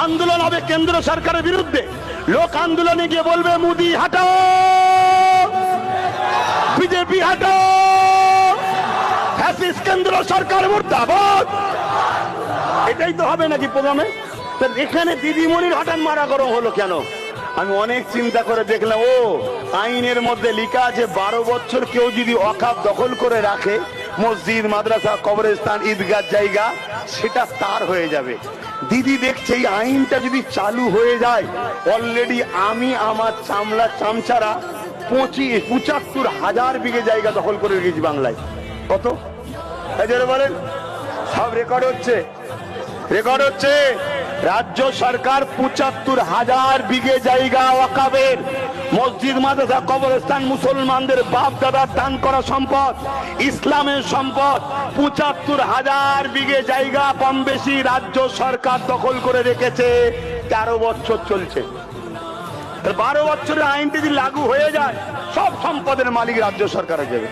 আন্দোলন হবে কেন্দ্র সরকারের বিরুদ্ধে। লোক আন্দোলনে গিয়ে বলবে মোদি হাটাও, বিজেপি হাটাও, ফ্যাসিস্ট কেন্দ্র সরকার মুর্দাবাদ। এটাই তো হবে নাকি প্রোগ্রামে? এখানে দিদিমণির হঠাৎ মারা গরম হলো কেন? আমি অনেক চিন্তা করে দেখলাম, ও আইনের মধ্যে লেখা আছে 12 বছর কেউ যদি ওয়াকফ দখল করে রাখে, মসজিদ, মাদ্রাসা, কবরস্থান, ঈদগাহ জায়গা, সেটা তার হয়ে যাবে। দিদি দেখছে এই আইনটা যদি চালু হয়ে যায়, অলরেডি আমি আমার চামচারা 75,000 বিঘে জায়গা দখল করে রেখেছি বাংলায়। কত বলেন? সব রেকর্ড হচ্ছে, রেকর্ড হচ্ছে। রাজ্য সরকার 75,000 বিঘে জায়গা ওয়াকফের, মসজিদ, মাদ্রাসা, কবরস্থান, মুসলমানদের বাপ দাদার দান করা সম্পদ, ইসলামের সম্পদ, 75,000 বিঘে জায়গা কম বেশি রাজ্য সরকার দখল করে রেখেছে। 13 বছর চলছে। 12 বছরের আইনটি যদি লাগু হয়ে যায়, সব সম্পদের মালিক রাজ্য সরকার হয়ে যাবে।